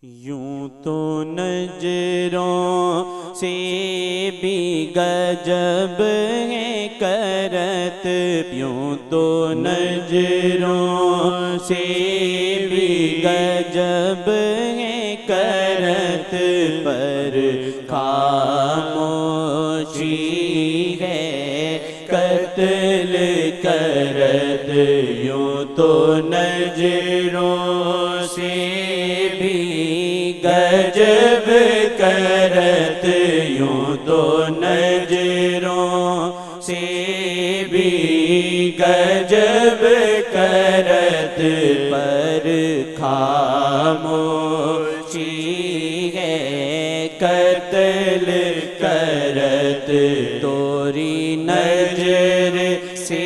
یوں تو نظروں سے بھی گجب ہے کرت، یوں تو نظروں سے بھی گجب ہے کرت، پر خاموشی ہے قتل کرت۔ یوں تو نظروں سے بھی گجب کرت، یوں تو نظروں سے بھی گجب کرت، پر خاموشی ہے قتل کرت۔ توری نظر سے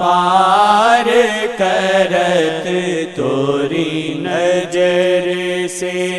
پار کرت، توری نظر سے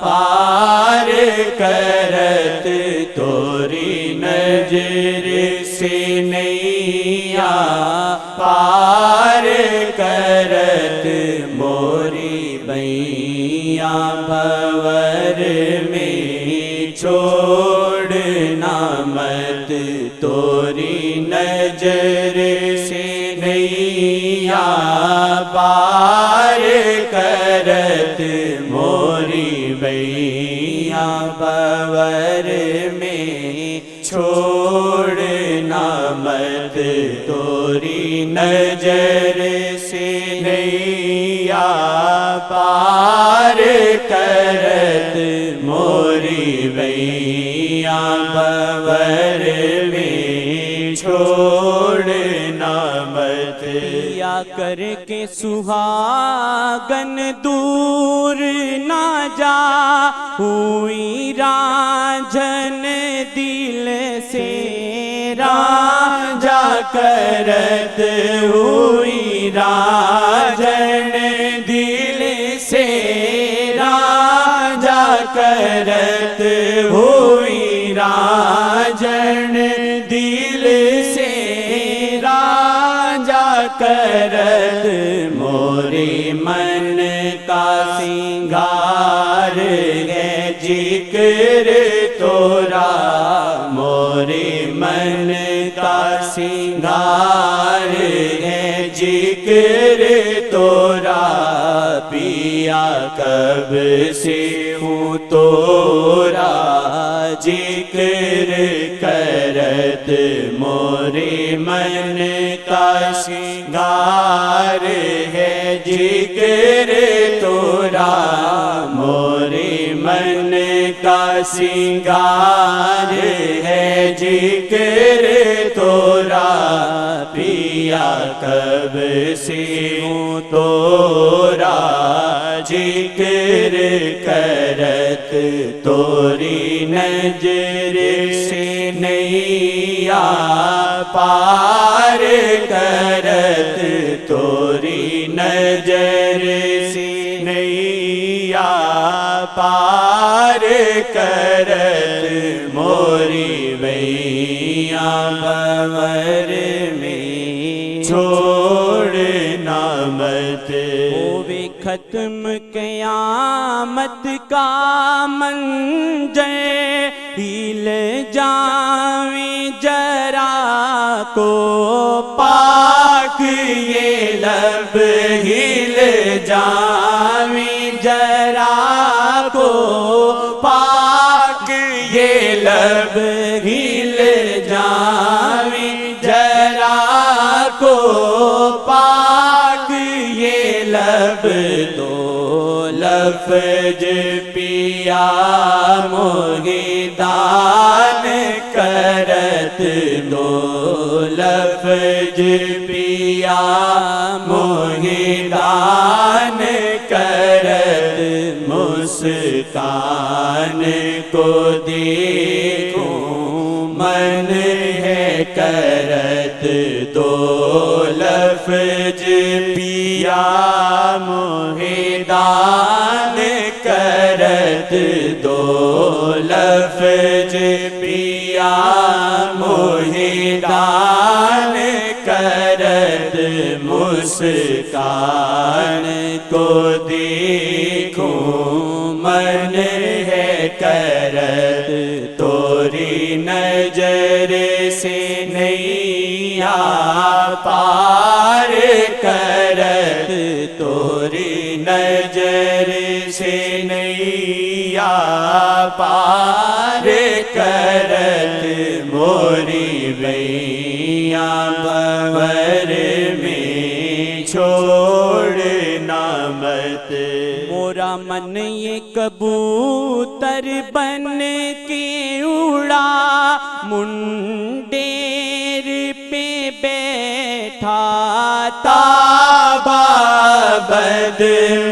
پار کرت، توری نظر سے نیاں پار کرت، موری بیاں بھور میں چھوڑنا مت، توری نظر سے نیاں پار کرت، موری بیاں بھور میں چھوڑنا مت، توری نظر سے نیاں پار کرت، موری بیاں بھور میں چھوڑنا مت۔ یا کر کے سہاگن دور نہ جا ہوئی رانجھن دل سے، رانجھا کرت ہوئی رانجھن دل سے، رانجھا کرت ہوئی رانجھن دل سے، رانجھا کرت، موری من کا سنگار ہے ذکر تورا، موری من کا سنگار ہے ذکر تورا، پیا کب سے ہوں تورا ذکر کرت، موری من کا سنگار ہے ذکر تورا، موری من کا سنگار ہے ذکر تورا، پیا کب سے ہوں تورا ذکر کرت، توری نظر سے نیاں پار کرت، توری نظر سے نیاں پار کرت، موری بیاں بھور میں چھوڑنا مت۔ ہووے ختم قیامت کا منظر، ہل جاویں ذرا کو پاک یہ لب، ہل جاویں ذرا کو پاک یہ لب، ہل جاویں ذرا کو پاک یہ لب، دو لفظ پیا موہدان کرت، دو لفظ پیا موہدان کرت، مسکان کو دیکھوں من ہے کرت، دو لفظ پیا موہدان کرت، دو لفظ پیا موہدان کرت، مسکان کو دیکھوں من ہے کرت توری نظر سے نیا پار کرت توری نظر سے نیا پار کرت موری ویاں بور میں چھوڑنا مت مورا من یہ کبوتر بن کے اڑا منڈیر پہ بیٹھا تابا بد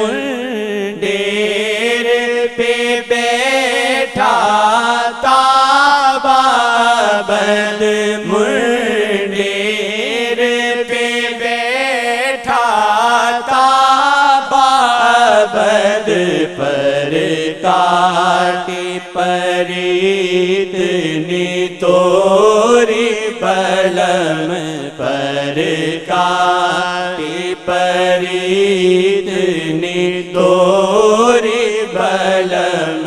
منڈیر پہ بیٹھا تابا بد منڈیر پہ بیٹھا تابا بد پر کاٹی پریت نی توری بلم پر کاٹی پریت نی توری بلم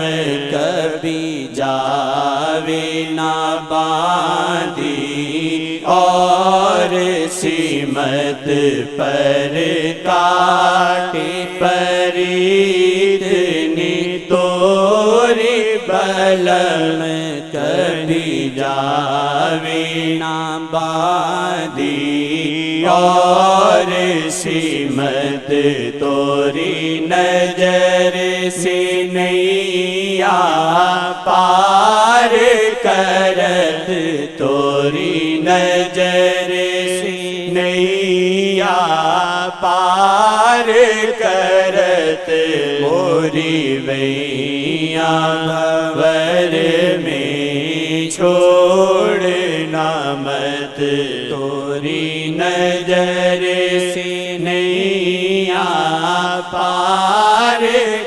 کبھی جاوے نہ باندھی اور سیمت پر کاٹی پریت نی توری بلم کبھی جاوے نہ باندھی اور سیمت توری نظر سے نیا پار کرت توری نظر سے نیا پار کرت موری ویاں بھور میں چھوڑنا مت توری نظر سے نیا پار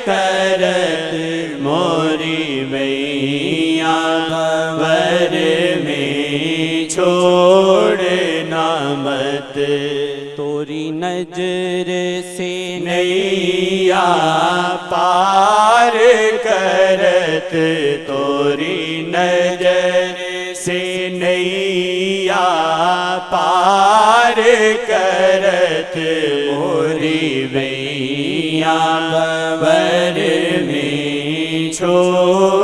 کرت موری ویاں بھور میں چھوڑنا مت توری نظر سے نیا پار کرت توری نظر سے نیا پار کرت موری ویاں بھور میں چھوڑ